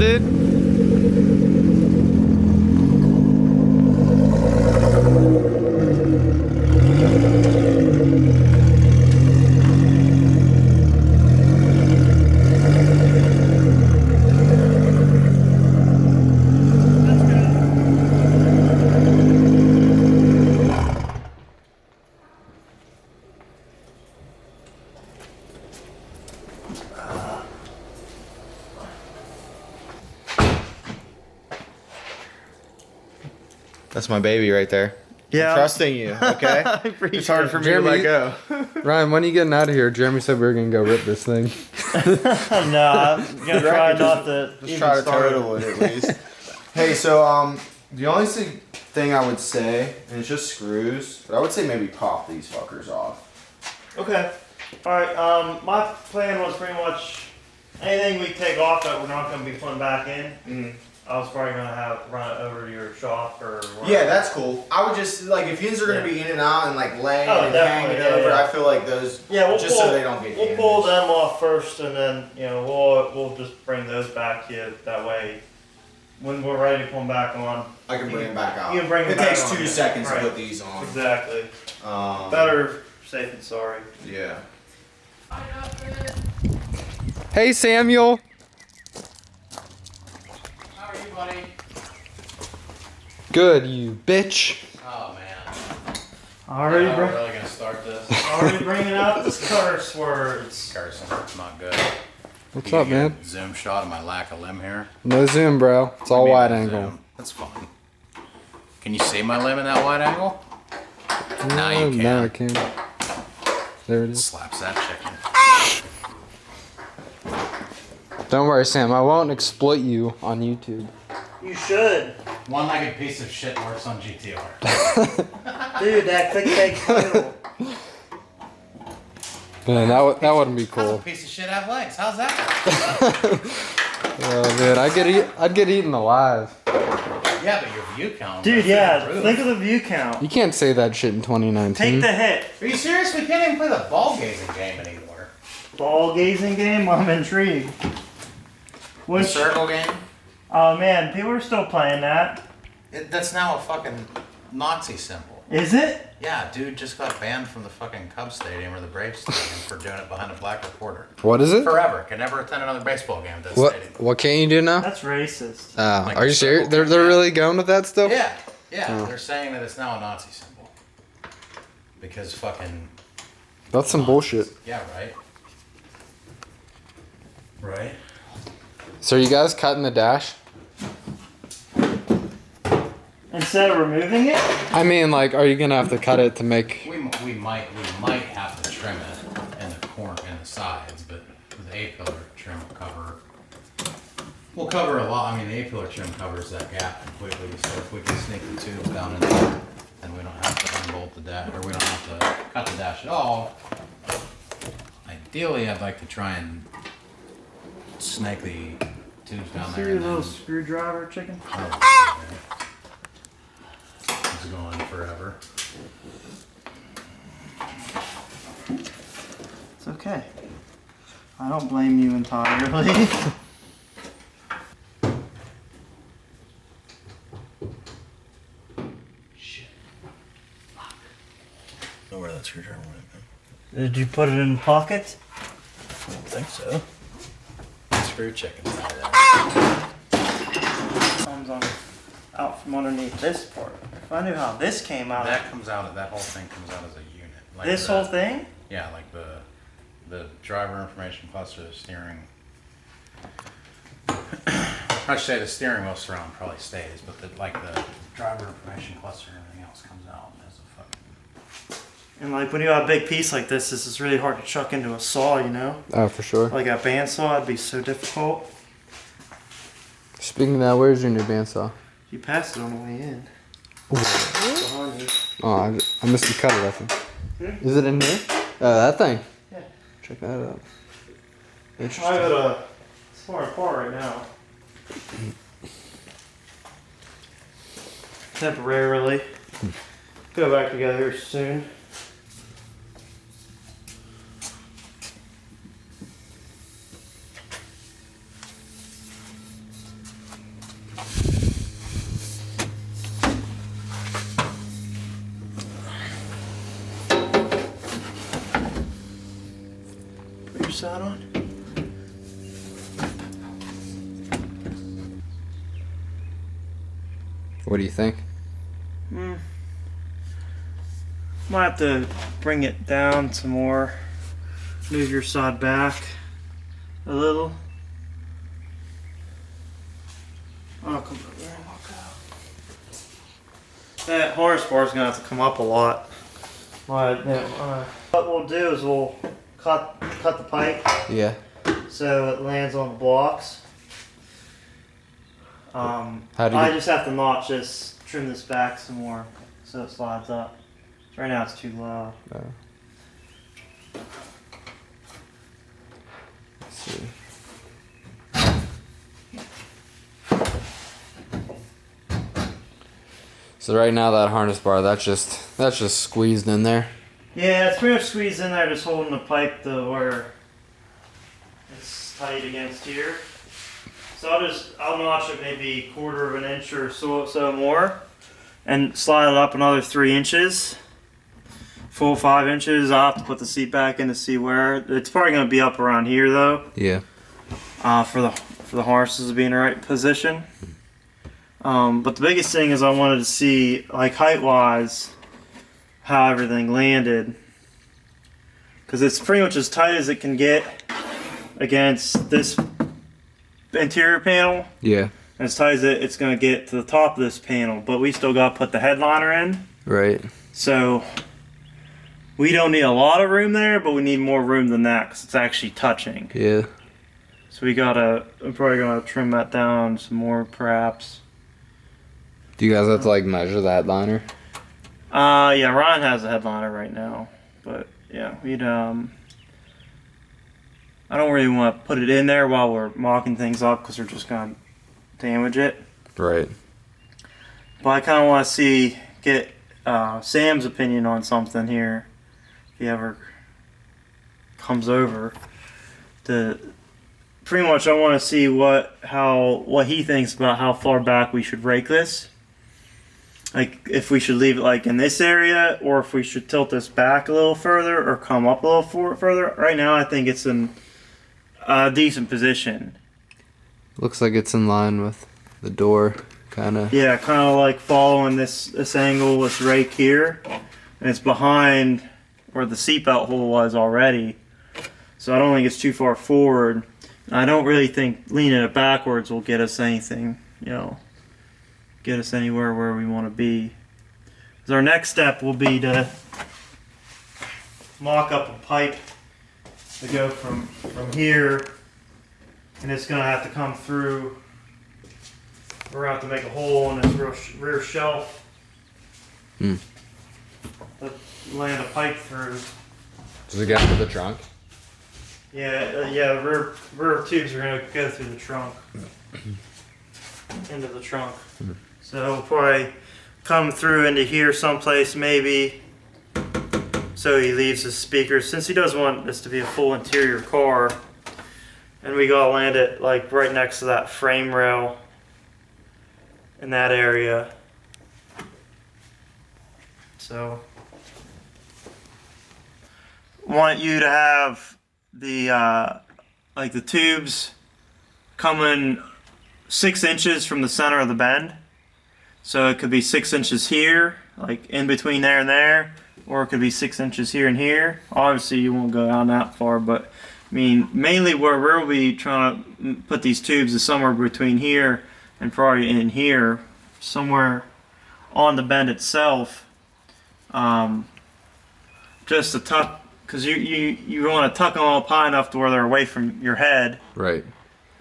dude? That's my baby right there. Yeah. I'm trusting you, okay? It's hard for me to let go. Ryan, when are you getting out of here? Jeremy said we were going to go rip this thing. No, I'm going to try not to Just try to total it at least. Hey, so the only thing I would say, and it's just screws, but I would say maybe pop these fuckers off. Okay. Alright, my plan was pretty much anything we take off that we're not going to be putting back in. I was probably going to run it over to your shop or whatever. Yeah, that's cool. I would just, like, if these are going to be in and out and, like, laying and hanging over, I feel like those, just so they don't get damaged. We'll pull them off first and then, you know, we'll just bring those back to you. That way, when we're ready to put them back on, I can bring them back out. You can bring them back on. It takes 2 seconds to put these on. Exactly. Better safe than sorry. Yeah. Hey, Samuel. How are you, buddy? Good, you bitch. Oh, man. Already We're really gonna start this. Already bringing out the curse words. Carson, it's not good. What's You up, get a man? Zoom shot of my lack of limb here. No zoom, bro. It's all wide angle. Zoom. That's fine. Can you see my limb in that wide angle? Now you can. Now I can. There it is. Slaps that chicken. Don't worry, Sam. I won't exploit you on YouTube. You should. One-legged piece of shit works on GT-R. Dude, that quick take title. Man, that wouldn't be How's cool. a piece of shit have legs? How's that? Oh, dude, I'd get eaten alive. Yeah, but your view count. Dude, yeah, think of the view count. You can't say that shit in 2019. Take the hit. Are you serious? We can't even play the ball gazing game anymore. Ball gazing game? I'm intrigued. The circle game? Oh man, people are still playing that. That's now a fucking Nazi symbol. Is it? Yeah, dude just got banned from the fucking Cubs stadium or the Braves stadium for doing it behind a black reporter. What is it? Forever. Can never attend another baseball game at this stadium. What can't you do now? That's racist. Like Are you serious? They're really going with that still? Yeah, yeah. Oh. They're saying that it's now a Nazi symbol. Because fucking... That's some bullshit. Yeah, right? Right? So are you guys cutting the dash? Instead of removing it? I mean, like, are you gonna have to cut it to make? We might have to trim it in the corner and the sides, but the A-pillar trim will cover. We'll cover a lot. I mean, the A-pillar trim covers that gap completely. So if we can sneak the tubes down in there, then we don't have to unbolt the dash, or we don't have to cut the dash at all. Ideally, I'd like to try and snake the tubes down there. See your and little then- screwdriver chicken? Oh, it's going forever. It's okay. I don't blame you entirely. Shit. Fuck. Know where that screwdriver went, man. Did you put it in the pocket? I don't think so. Screw chickens out of that. Comes on out from underneath this part. If I knew how this came out. That comes out. That whole thing comes out as a unit. Like This whole thing? Yeah, like the driver information cluster, the steering. I should say the steering wheel surround probably stays, but the driver information cluster and everything else comes out as a fucking. And like when you have a big piece like this is really hard to chuck into a saw, you know? Oh, for sure. Like a bandsaw, it'd be so difficult. Speaking of that, where's your new bandsaw? You passed it on the way in. Oh, I missed you cut it, I think. Is it in here? That thing. Yeah. Check that out. I Interesting. got a smart apart right now. Temporarily. Go back together soon. that on. What do you think? Might have to bring it down some more. Move your side back a little. Oh, come on, there we go. That harness bar is gonna have to come up a lot. What we'll do is we'll cut the pipe Yeah. so it lands on the blocks. How do you I just have to notch this, trim this back some more so it slides up. Right now it's too low. Let's see. So right now that harness bar, that's just squeezed in there. Yeah, it's pretty much squeezed in there, just holding the pipe to where it's tight against here. So I'll notch it maybe 1/4 of an inch or so more, and slide it up another 3 inches. Full 5 inches. I'll have to put the seat back in to see where. It's probably going to be up around here though. Yeah. For the harnesses to be in the right position. But the biggest thing is I wanted to see, like, height wise, how everything landed, because it's pretty much as tight as it can get against this interior panel, Yeah. and as tight as it's going to get to the top of this panel. But we still got to put the headliner in, Right. so we don't need a lot of room there, but we need more room than that because it's actually touching. Yeah. So I'm probably gonna trim that down some more, perhaps. Do you guys have to like measure the headliner? Yeah, Ryan has a headliner right now, but yeah, I don't really want to put it in there while we're mocking things up because we're just gonna damage it. Right. But I kind of want to get Sam's opinion on something here, if he ever comes over. Pretty much, I want to see what he thinks about how far back we should rake this. Like, if we should leave it like in this area, or if we should tilt this back a little further, or come up a little further. Right now, I think it's in a decent position. Looks like it's in line with the door, kind of. Yeah, kind of like following this angle, this rake here, and it's behind where the seatbelt hole was already. So I don't think it's too far forward. I don't really think leaning it backwards will get us anything, get us anywhere where we want to be. So our next step will be to mock up a pipe to go from here, and it's going to have to come through. We're going to have to make a hole in this rear shelf to land a pipe through. Does it get into the trunk? Yeah, the rear tubes are going to go through the trunk, into the trunk. So we'll probably come through into here someplace maybe, so he leaves his speakers, since he doesn't want this to be a full interior car. And we gotta land it like right next to that frame rail in that area. So want you to have the like the tubes coming 6 inches from the center of the bend. So it could be 6 inches here, like in between there and there, or it could be 6 inches here and here. Obviously you won't go down that far, but I mean mainly where we'll be trying to put these tubes is somewhere between here and probably in here, somewhere on the bend itself. Just to tuck, because you want to tuck them all high enough to where they're away from your head. Right.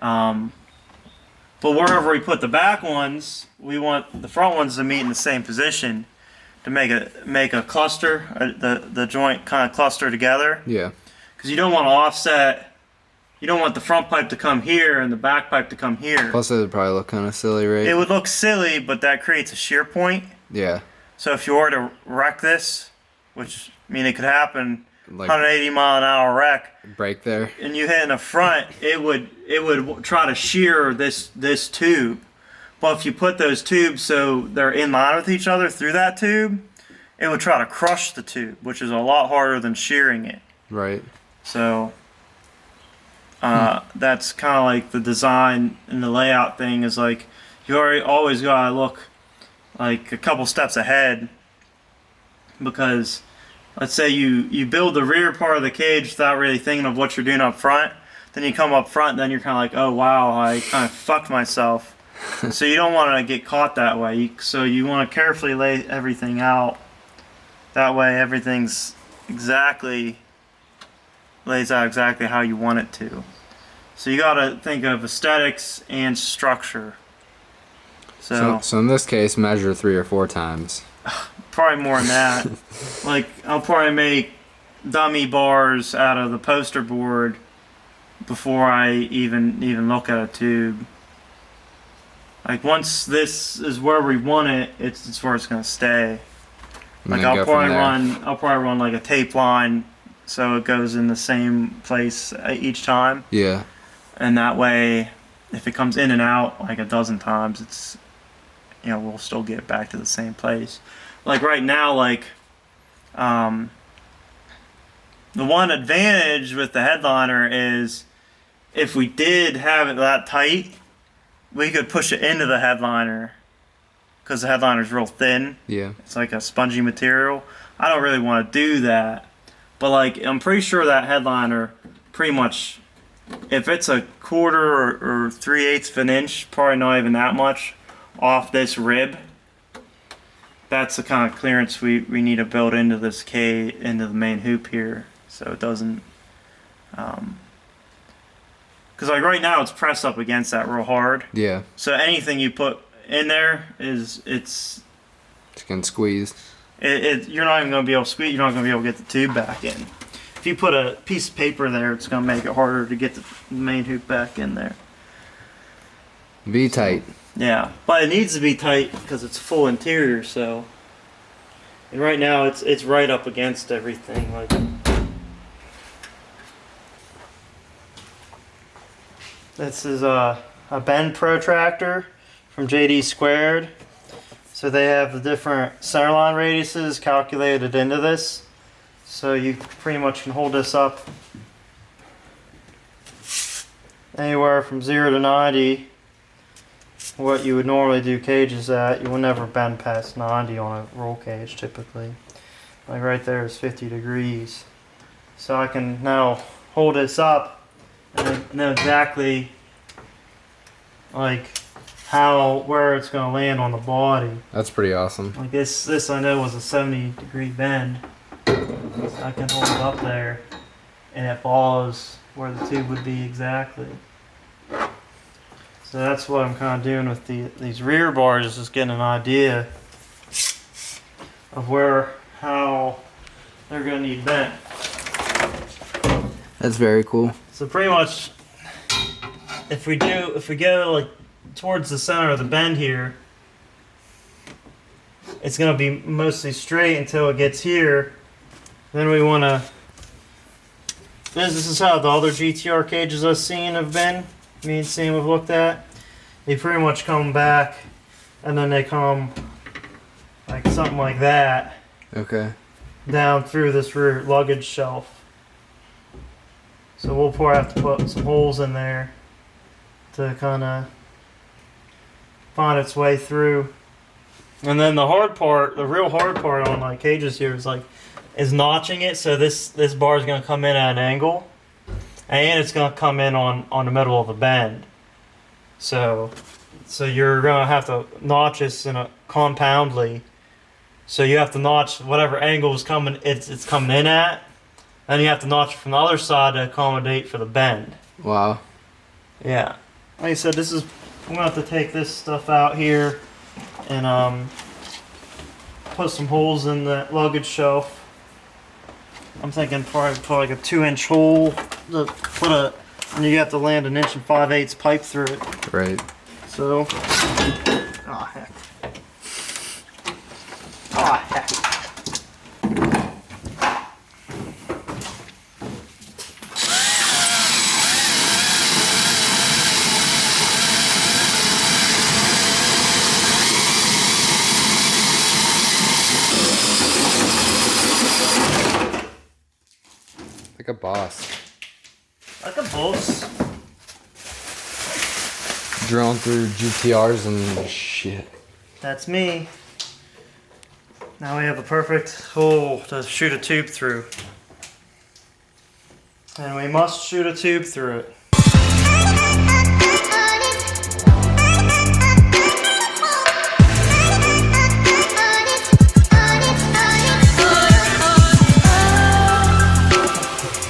But wherever we put the back ones, we want the front ones to meet in the same position to make a cluster, the joint kind of cluster together. Yeah. Because you don't want to offset. You don't want the front pipe to come here and the back pipe to come here. Plus, it would probably look kind of silly, right? It would look silly, but that creates a shear point. Yeah. So if you were to wreck this, which I mean it could happen, Like 180-mile-an-hour wreck, break there. and you hit in the front, it would try to shear this tube. But if you put those tubes so they're in line with each other through that tube, it would try to crush the tube, which is a lot harder than shearing it. Right. So That's kind of like the design and the layout thing is like you always gotta look like a couple steps ahead, because let's say you build the rear part of the cage without really thinking of what you're doing up front. Then you come up front, then you're kind of like, oh wow, I kind of fucked myself. So you don't want to get caught that way. So you want to carefully lay everything out. That way everything's lays out exactly how you want it to. So you got to think of aesthetics and structure. So in this case, measure 3 or 4 times. Probably more than that. Like I'll probably make dummy bars out of the poster board before I even look at a tube. Like once this is where we want it, it's where it's gonna stay. Like I'll probably run like a tape line so it goes in the same place each time. Yeah. And that way, if it comes in and out like a dozen times, it's, you know, we'll still get back to the same place. Like right now, like the one advantage with the headliner is if we did have it that tight, we could push it into the headliner because the headliner is real thin. Yeah. It's like a spongy material. I don't really want to do that, but like I'm pretty sure that headliner pretty much, if it's a quarter or 3/8 of an inch, probably not even that much off this rib, that's the kind of clearance we need to build into this into the main hoop here, so it doesn't, because like right now it's pressed up against that real hard. Yeah. So anything you put in there it's getting squeezed. You're not even going to be able to squeeze. You're not going to be able to get the tube back in. If you put a piece of paper there, it's going to make it harder to get the main hoop back in there. Be tight. Yeah, but it needs to be tight because it's full interior. So, and right now it's right up against everything. Like this is a bend protractor from JD Squared. So they have the different centerline radiuses calculated into this. So you pretty much can hold this up anywhere from 0 to 90. What you would normally do cages at, you will never bend past 90 on a roll cage typically. Like right there is 50 degrees. So I can now hold this up and I know exactly like where it's going to land on the body. That's pretty awesome. Like this I know was a 70-degree bend. So I can hold it up there and it follows where the tube would be exactly. So that's what I'm kind of doing with these rear bars, is just getting an idea of how they're going to need bent. That's very cool. So pretty much, if we go like towards the center of the bend here, it's going to be mostly straight until it gets here. Then we want to, this is how the other GT-R cages I've seen have been, me and Sam have looked at. They pretty much come back and then they come like something like that. Okay. Down through this rear luggage shelf. So we'll probably have to put some holes in there to kind of find its way through. And then the real hard part on like cages here is notching it, so this bar is going to come in at an angle, and it's going to come in on the middle of the bend. So you're going to have to notch this compoundly. So you have to notch whatever angle it's coming in at, and you have to notch it from the other side to accommodate for the bend. Wow. Yeah. Like I said, I'm going to have to take this stuff out here and put some holes in the luggage shelf. I'm thinking probably put like a 2-inch hole to put and you have to land an 1 5/8 pipe through it. Right. So, oh heck. Oh heck. Like a boss. Like a boss. Drawn through GT-Rs and shit. That's me. Now we have a perfect hole to shoot a tube through. And we must shoot a tube through it.